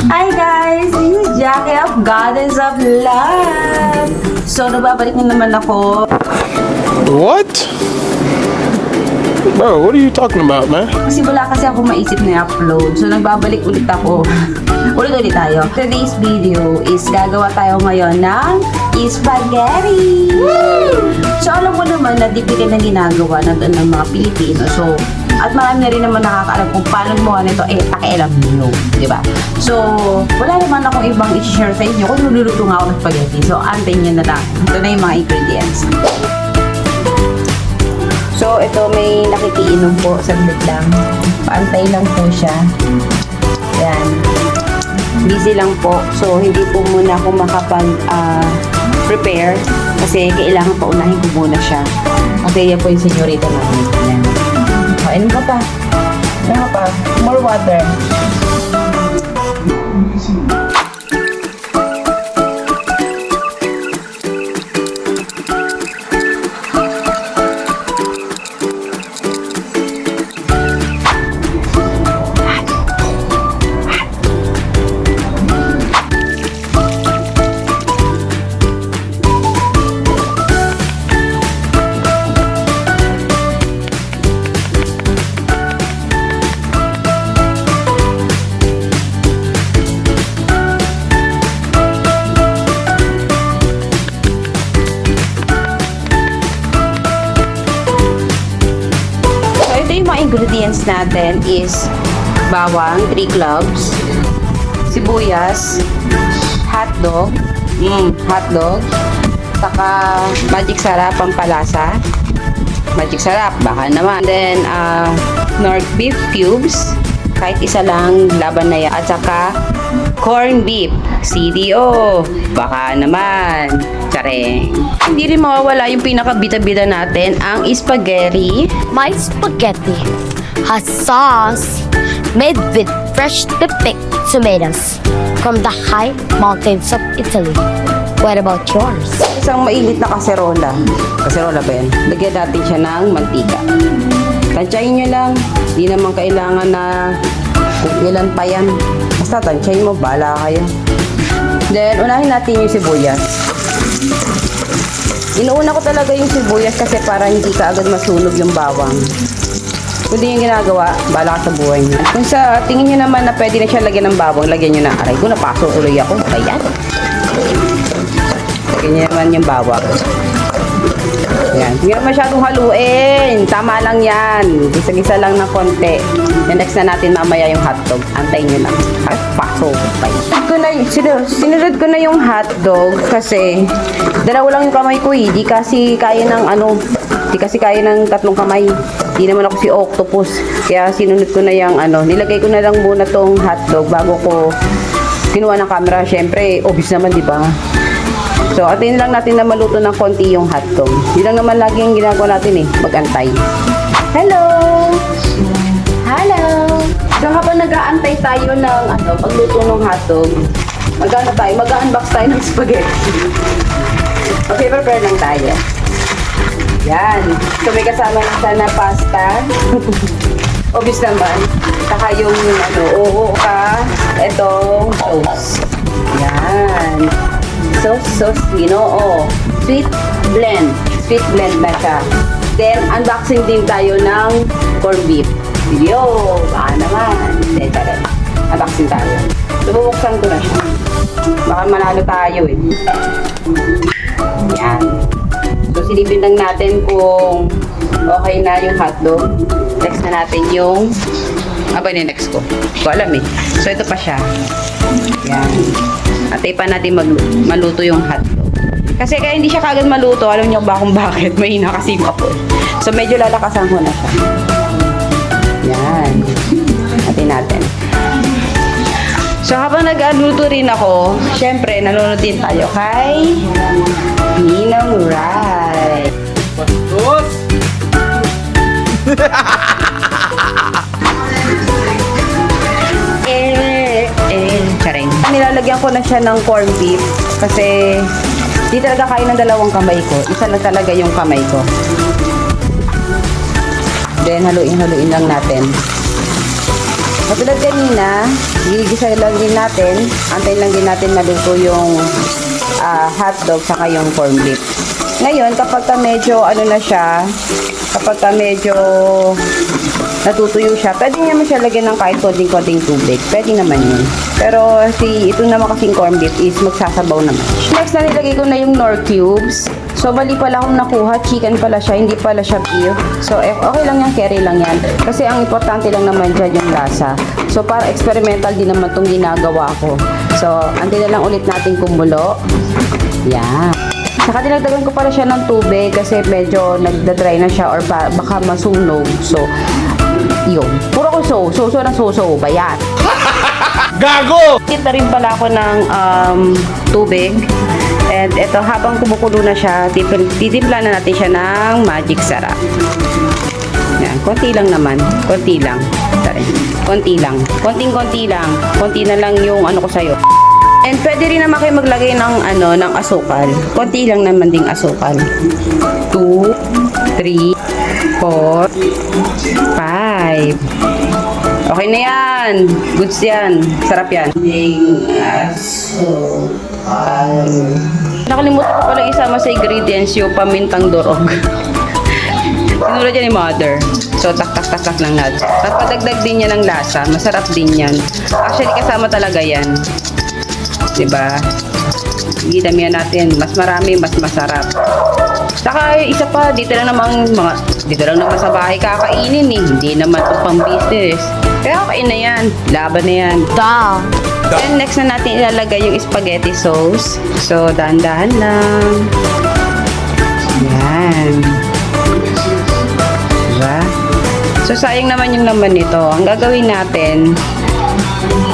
Hi guys! This is Jackie of Goddess of Love! So, nagbabalik na naman ako. What? Bro, what are you talking about, man? Kasi wala kasi ako maisip na i-upload. So, nagbabalik ulit ako. Ulit-ulit tayo. Today's video is gagawa tayo ngayon ng spaghetti! So, alam mo naman na dipikit na ginagawa ng mga Pilipino. So, at marami na rin naman nakakaalam kung paano gumawa nito, pakialam nyo, di ba? So, wala naman akong ibang i-share sa inyo kung niluluto nga ako ng spaghetti. So, antayin nyo na lang. Ito na yung mga ingredients. So, ito may nakikiinom po. Saglit lang. Paantay lang po siya. Yan. Busy lang po. So, hindi po muna ako makapag-prepare kasi kailangan pa unahin ko muna siya. Okay, yan po yung senyorita namin. Yan. Inom ka pa. Inom ka pa. More water. Ingredients natin is bawang, 3 cloves, sibuyas, hotdog, saka magic sarap, pampalasa, magic sarap, baka naman. Then, Knorr beef cubes, kahit isa lang, laban na yan. At saka, corn beef, CDO, baka naman. Tsareng. Hindi rin mawawala yung pinaka-bida-bida natin, ang spaghetti. My spaghetti has sauce made with freshly picked tomatoes from the high mountains of Italy. What about yours? Isang mainit na kaserola. Kaserola ba yan? Lagyan natin siya ng mantika. Tansyahin nyo lang. Di naman kailangan na kung ilan pa yan. Basta tansyahin mo, bala kayo. Then, unahin natin yung sibuyas. Inuuna ko talaga yung sibuyas kasi para hindi ka agad masunog yung bawang. Kung di yung ginagawa, bala ka sa buhay niya. Kung sa tingin nyo naman na pwede na siya lagyan ng bawang, lagyan nyo na. Aray ko, napasok uloy ako. Ayan. Lagyan nyo naman yung bawang. Ayan. Hindi na masyadong haluin. Tama lang yan. Gisa-gisa lang ng konti. Then next na natin mamaya yung hotdog. Antayin nyo lang. Ay, pasok pa yun. Sinunod ko na yung hotdog kasi dalawa lang yung kamay ko eh. Di kasi kaya ng di kasi kaya ng 3 kamay. Di naman ako si octopus. Kaya sinunod ko na yung nilagay ko na lang muna tong hotdog bago ko kinuha ng camera. Syempre, obvious naman, di ba? So, atin lang natin na maluto ng konti yung hotdog. Yun lang naman lagi yung ginagawa natin eh. Mag-antay. Hello! Hello! So, habang nag-aantay tayo ng pagluto ng hotdog, mag-unbox tayo ng spaghetti. Okay, prepare lang tayo. Yan. So, may kasama na sana pasta. Obvious naman. Saka yung, etong sauce. Yan. Sauce, ginoo. Sweet blend. Sweet blend na siya. Then, unboxing din tayo ng corned beef. Video. Baka naman. Unboxing tayo. So, bubuksan ko na siya. Baka manalo tayo eh. Yan. So, silipin lang natin kung okay na yung hotdog. Next na natin yung next ko. Hindi ko alam eh. So, ito pa siya. Yan. Atay pa natin maluto yung hotdog. Kasi kaya hindi siya kagad maluto. Alam niyo ba kung bakit? Mahina kasi yung apoy. So, medyo lalakasan ko na siya. Yan. Atay natin. So, habang nag-aluto rin ako, syempre, nanonood din tayo kay Ninong Rai. Bastos! Charing. Nilalagyan ko na siya ng corned beef kasi di talaga kaya ng 2 kamay ko. Isa lang talaga yung kamay ko. Then, haluin lang natin. Katulad kanina, gigisa lang din natin. Antayin lang din natin maluto yung hotdog saka yung corned beef. Ngayon, kapag ka medyo ano na siya, kapag ka medyo natutuyo siya, pwede naman siya lagyan ng kahit konting-konting tubig. Pwede naman yun. Pero ito naman kasing corned beef is magsasabaw naman. Next na nilagay ko na yung Knorr cubes. So, mali pala akong nakuha. Chicken pala siya, hindi pala siya beef. So, okay lang yan, carry lang yan. Kasi ang importante lang naman dyan yung lasa. So, para experimental din naman itong ginagawa ko. So, antin na lang ulit natin kumulo. Yan. Saka dinagdagan ko pala siya ng tubig kasi medyo nagda-dry na siya or baka masunog. So, yun. Puro ko so na so ba yan? Gago! Kita rin pala ako ng tubig. And ito, habang kumukulo na siya, titimpla na natin siya ng magic sarap. Yan, konti lang naman. Konti lang. Sorry. Konti lang. Konting-konti lang. Konti na lang yung ano ko sa'yo. And pwede rin naman kayo maglagay ng asukal. Konti lang naman ding asukal. 2, 3, 4, 5. Okay na yan. Goods yan. Sarap yan. Asukal. Nakalimutan ko pala isama sa ingredients yung pamintang dorog. Sinulad yan ni mother. So, tak lang natin. Tapos padagdag din niya ng lasa. Masarap din yan. Actually, kasama talaga yan. Diba? Gidamihan natin. Mas marami, mas masarap. Saka, isa pa, dito lang naman sa bahay kakainin eh. Hindi naman ito pang business. Kaya kain na yan. Laban na yan. Duh. And next na natin ilalagay yung spaghetti sauce. So, dahan-dahan lang. Yan. Diba? So, sayang naman yung laman nito. Ang gagawin natin,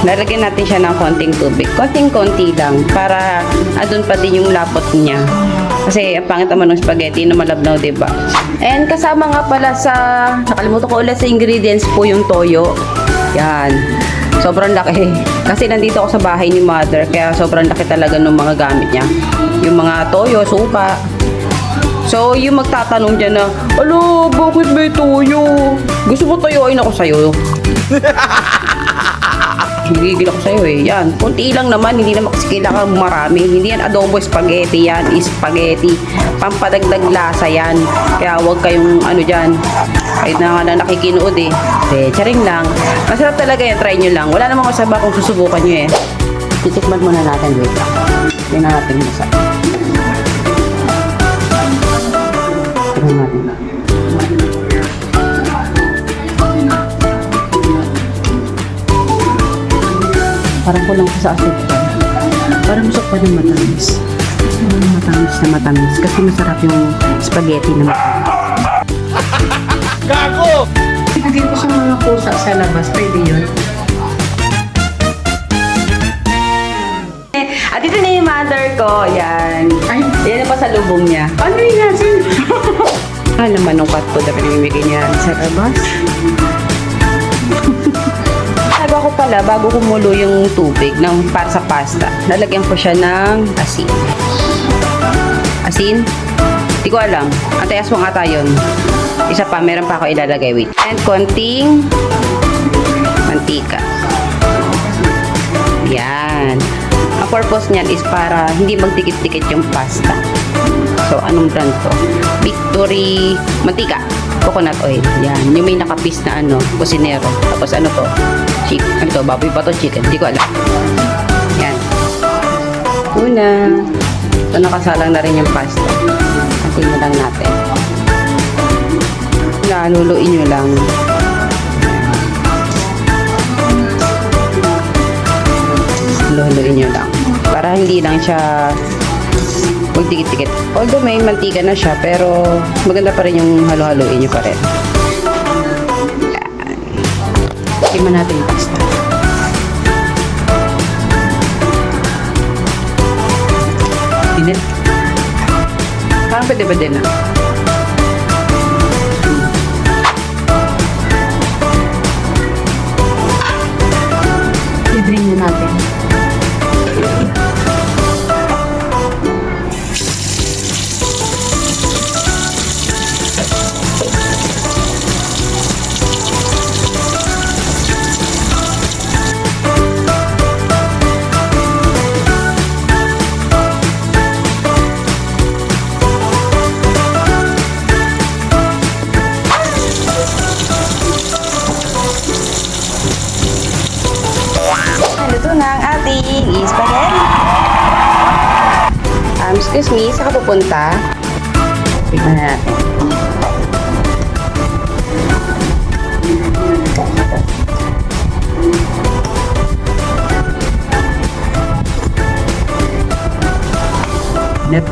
lalagyan natin siya ng konting tubig. Konting-konti lang para adun pa din yung lapot niya. Kasi ang pangit naman ng spaghetti na malabnaw, diba? And kasama nga pala nakalimutan ko ulit sa ingredients po yung toyo. Yan. Sobrang laki. Kasi nandito ako sa bahay ni mother, kaya sobrang laki talaga ng mga gamit niya. Yung mga toyo, suka. So, yung magtatanong dyan na, alo, bakit may toyo? Gusto mo toyoin ako sa'yo? Gigil ako sa'yo eh. Yan. Kunti lang naman. Hindi naman kasi kailangan marami. Hindi yan adobo spaghetti yan. Spaghetti. Pampadagdag lasa yan. Kaya huwag kayong ano dyan. Kahit na nga na nakikinood eh. Charing lang. Masarap talaga yan. Try nyo lang. Wala namang kasaba kung susubukan nyo eh. Titikman muna natin. Wait lang. Tingnan natin masarap. Tingnan natin. Parang kulang ko sa asukal. Parang gusto pa ng matamis. Matamis. Kasi masarap yung spaghetti na matamis. Gago! Ilagay ko sa mga pusa sa labas. Pwede yun. At ito na yung mother ko. Yan. Ay, yan na pa sa lubong niya. Ano yun natin? Naman ng cat food na pinamimigay niya sa labas. Bago kumulo yung tubig para sa pasta, lalagyan ko siya ng asin. Asin? Hindi ko alam. Antay aswang ata yun. Isa pa, meron pa ako ilalagay. Wait. And konting mantika. Yan. Ang purpose niyan is para hindi magdikit-dikit yung pasta. So, anong brand to? Victory Mantika. Coconut oil. Yan. Yung may nakapis na kusinero. Tapos ano to? Ano to? Baboy pa to? Chicken? Hindi ko alam. Yan. Una. Ito nakasalang na rin yung pasta. Atin na lang natin. Luluin nyo lang. Luluin nyo lang. Para hindi lang siya magdikit-dikit. Although may mantika na siya, pero maganda pa rin yung halo-haloin nyo pa rin. Yan. Timan natin yung pasta. Dinit. Parang pwede ba din I-drain na natin. Ito na ang ating spaghetti. Excuse me, saan ka pupunta? Tignan na natin. Net.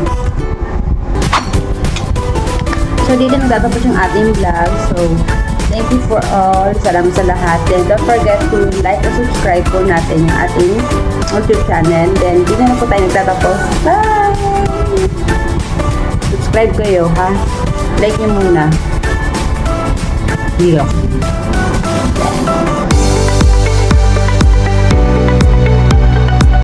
So, dito nagtatapos yung ating vlog. So, thank you for all. Salamat sa lahat. Then, don't forget to like and subscribe po natin yung ating YouTube channel. Then, dito na po tayo nagtatapos. Bye! Subscribe kayo, ha? Like nyo muna. Dito.